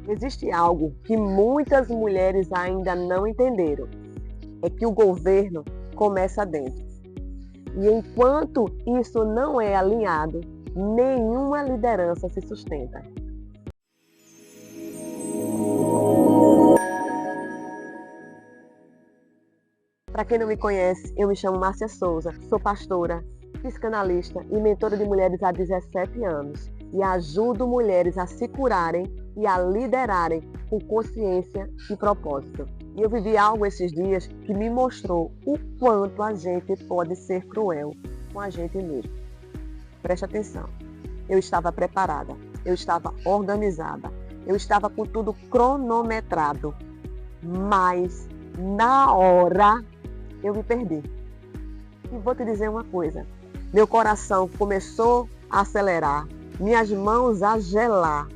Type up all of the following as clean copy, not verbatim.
Existe algo que muitas mulheres ainda não entenderam. É que o governo começa dentro. E enquanto isso não é alinhado, nenhuma liderança se sustenta. Para quem não me conhece, eu me chamo Márcia Souza, sou pastora, psicanalista e mentora de mulheres há 17 anos e ajudo mulheres a se curarem e a liderarem com consciência e propósito. E eu vivi algo esses dias que me mostrou o quanto a gente pode ser cruel com a gente mesmo. Preste atenção, eu estava preparada, eu estava organizada, eu estava com tudo cronometrado, mas na hora eu me perdi. E vou te dizer uma coisa, meu coração começou a acelerar, minhas mãos a gelar.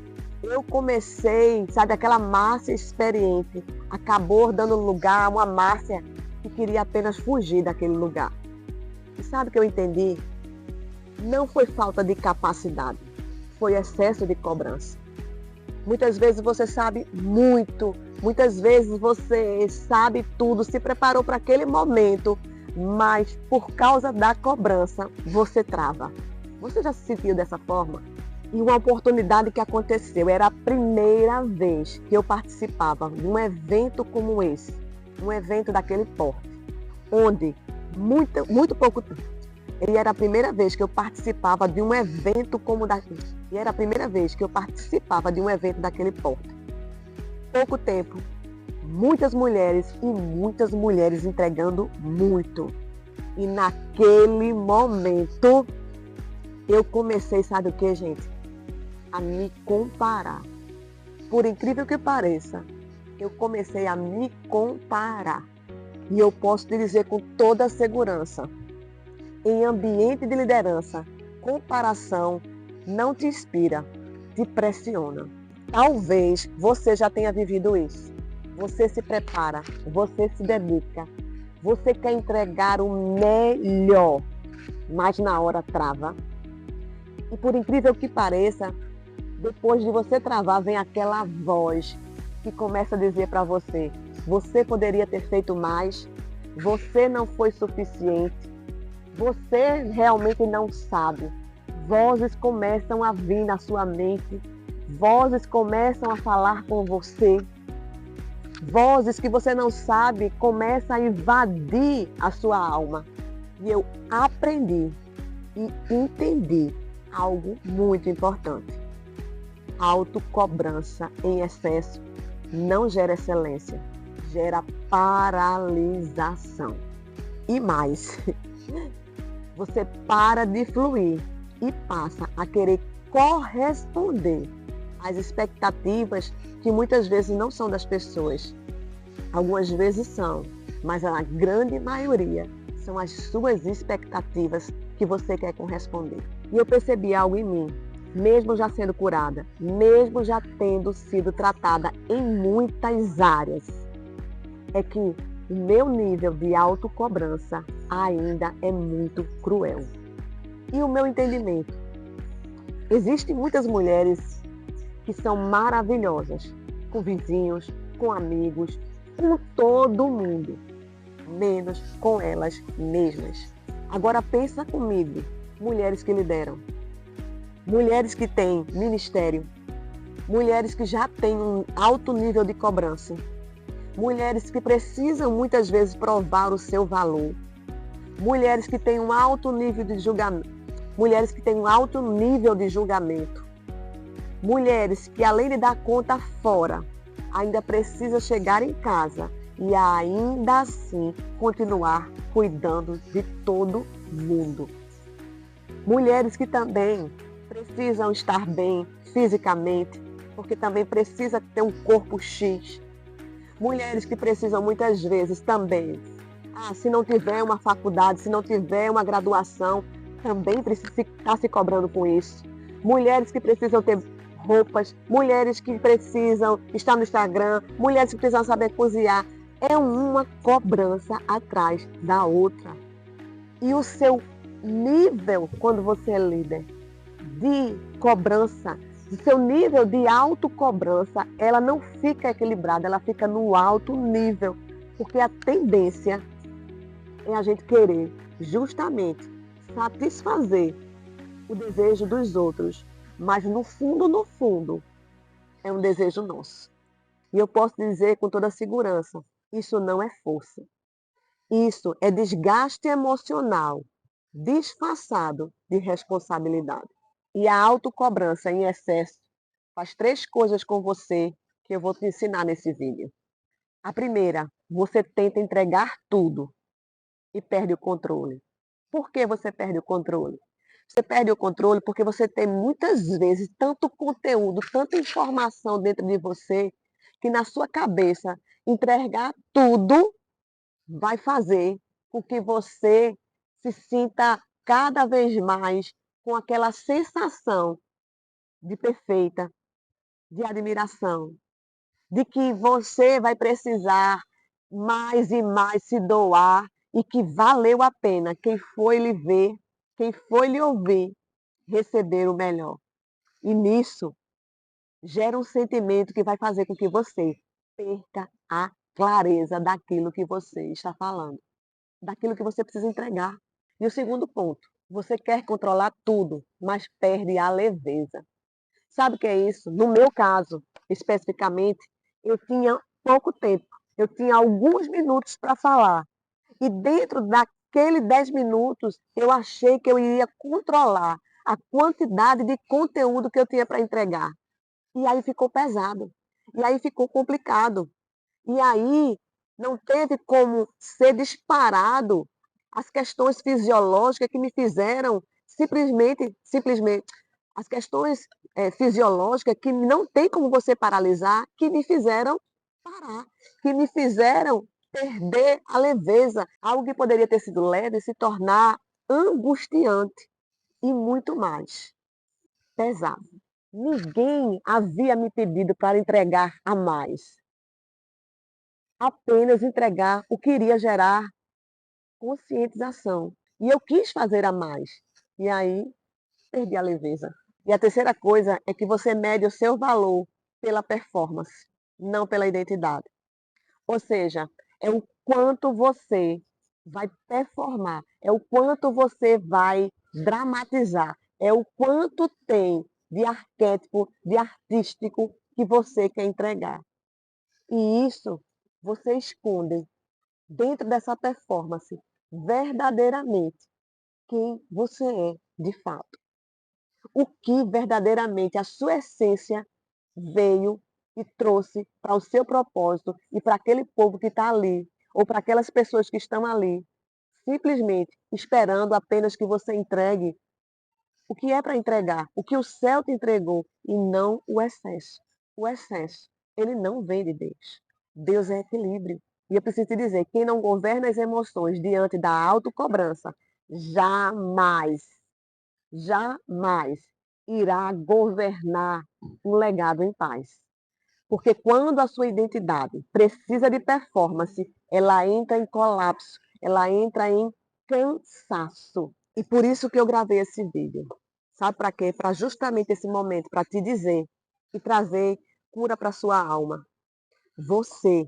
Eu comecei, sabe, aquela Márcia experiente, acabou dando lugar a uma Márcia que queria apenas fugir daquele lugar. E sabe o que eu entendi? Não foi falta de capacidade, foi excesso de cobrança. Muitas vezes você sabe muito, muitas vezes você sabe tudo, se preparou para aquele momento, mas por causa da cobrança você trava. Você já se sentiu dessa forma? E uma oportunidade que aconteceu, era a primeira vez que eu participava de um evento como esse, um evento daquele porte, onde muito pouco tempo. E era a primeira vez que eu participava de um evento como daquele. E era a primeira vez que eu participava de um evento daquele porte. Pouco tempo, muitas mulheres e muitas mulheres entregando muito. E naquele momento, eu comecei, sabe o que, gente? A me comparar. Por incrível que pareça, eu comecei a me comparar. E eu posso te dizer com toda a segurança, em ambiente de liderança, comparação não te inspira, te pressiona. Talvez você já tenha vivido isso. Você se prepara, você se dedica, você quer entregar o melhor, mas na hora trava. E por incrível que pareça, depois de você travar, vem aquela voz que começa a dizer para você: você poderia ter feito mais, você não foi suficiente, você realmente não sabe. Vozes começam a vir na sua mente, vozes começam a falar com você, vozes que você não sabe começam a invadir a sua alma. E eu aprendi e entendi algo muito importante. Autocobrança em excesso não gera excelência, gera paralisação. E mais, você para de fluir e passa a querer corresponder às expectativas que muitas vezes não são das pessoas. Algumas vezes são, mas a grande maioria são as suas expectativas que você quer corresponder. E eu percebi algo em mim, mesmo já sendo curada, mesmo já tendo sido tratada em muitas áreas, é que o meu nível de autocobrança ainda é muito cruel. E o meu entendimento, existem muitas mulheres que são maravilhosas, com vizinhos, com amigos, com todo mundo, menos com elas mesmas. Agora pensa comigo, mulheres que lideram, mulheres que têm ministério, mulheres que já têm um alto nível de cobrança, mulheres que precisam muitas vezes provar o seu valor, mulheres que têm um alto nível de julgamento, mulheres que têm um alto nível de julgamento, mulheres que além de dar conta fora, ainda precisam chegar em casa e ainda assim continuar cuidando de todo mundo. Mulheres que também precisam estar bem fisicamente, porque também precisa ter um corpo X. Mulheres que precisam muitas vezes também, se não tiver uma faculdade, se não tiver uma graduação, também precisa estar se cobrando com isso. Mulheres que precisam ter roupas, mulheres que precisam estar no Instagram, mulheres que precisam saber cozinhar. É uma cobrança atrás da outra. E o seu nível, quando você é líder, de cobrança seu nível de autocobrança, ela não fica equilibrada, ela fica no alto nível, porque a tendência é a gente querer justamente satisfazer o desejo dos outros, mas no fundo, é um desejo nosso. E eu posso dizer com toda segurança, isso não é força. Isso é desgaste emocional, disfarçado de responsabilidade. E a autocobrança em excesso faz 3 coisas com você que eu vou te ensinar nesse vídeo. A primeira, você tenta entregar tudo e perde o controle. Por que você perde o controle? Você perde o controle porque você tem muitas vezes tanto conteúdo, tanta informação dentro de você, que na sua cabeça entregar tudo vai fazer com que você se sinta cada vez mais com aquela sensação de perfeita, de admiração, de que você vai precisar mais e mais se doar e que valeu a pena quem foi lhe ver, quem foi lhe ouvir, receber o melhor. E nisso gera um sentimento que vai fazer com que você perca a clareza daquilo que você está falando, daquilo que você precisa entregar. E o segundo ponto, você quer controlar tudo, mas perde a leveza. Sabe o que é isso? No meu caso, especificamente, eu tinha pouco tempo, eu tinha alguns minutos para falar. E dentro daqueles 10 minutos, eu achei que eu iria controlar a quantidade de conteúdo que eu tinha para entregar. E aí ficou pesado. E aí ficou complicado. E aí não teve como ser disparado as questões fisiológicas que me fizeram simplesmente, as questões fisiológicas que não tem como você paralisar, que me fizeram parar, que me fizeram perder a leveza, algo que poderia ter sido leve se tornar angustiante e muito mais pesado. Ninguém havia me pedido para entregar a mais, apenas entregar o que iria gerar conscientização. E eu quis fazer a mais. E aí perdi a leveza. E a terceira coisa é que você mede o seu valor pela performance, não pela identidade. Ou seja, é o quanto você vai performar, é o quanto você vai dramatizar, é o quanto tem de arquétipo, de artístico que você quer entregar. E isso você esconde dentro dessa performance verdadeiramente quem você é de fato. O que verdadeiramente a sua essência veio e trouxe para o seu propósito e para aquele povo que está ali, ou para aquelas pessoas que estão ali, simplesmente esperando apenas que você entregue o que é para entregar, o que o céu te entregou, e não o excesso. O excesso, ele não vem de Deus. Deus é equilíbrio. E eu preciso te dizer, quem não governa as emoções diante da autocobrança, jamais, jamais irá governar um legado em paz. Porque quando a sua identidade precisa de performance, ela entra em colapso, ela entra em cansaço. E por isso que eu gravei esse vídeo. Sabe para quê? Para justamente esse momento, para te dizer e trazer cura para sua alma. Você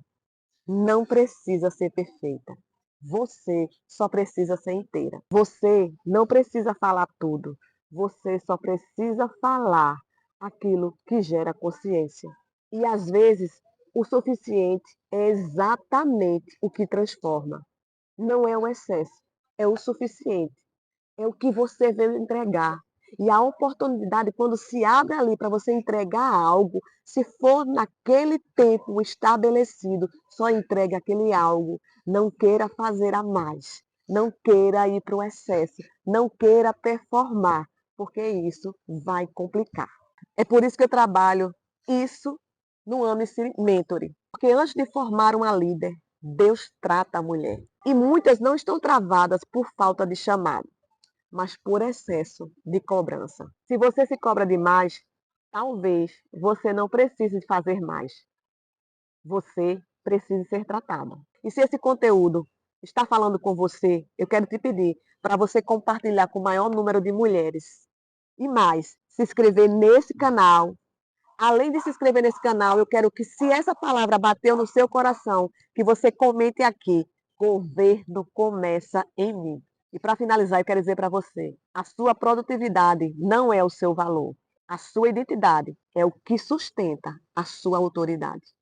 não precisa ser perfeita. Você só precisa ser inteira. Você não precisa falar tudo. Você só precisa falar aquilo que gera consciência. E às vezes o suficiente é exatamente o que transforma. Não é o excesso, é o suficiente. É o que você veio entregar. E a oportunidade, quando se abre ali para você entregar algo, se for naquele tempo estabelecido, só entregue aquele algo. Não queira fazer a mais. Não queira ir para o excesso. Não queira performar, porque isso vai complicar. É por isso que eu trabalho isso no Ame-se Mentoring. Porque antes de formar uma líder, Deus trata a mulher. E muitas não estão travadas por falta de chamado, mas por excesso de cobrança. Se você se cobra demais, talvez você não precise fazer mais. Você precisa ser tratado. E se esse conteúdo está falando com você, eu quero te pedir para você compartilhar com o maior número de mulheres. E mais, se inscrever nesse canal. Além de se inscrever nesse canal, eu quero que, se essa palavra bateu no seu coração, que você comente aqui: governo começa em mim. E para finalizar, eu quero dizer para você: a sua produtividade não é o seu valor. A sua identidade é o que sustenta a sua autoridade.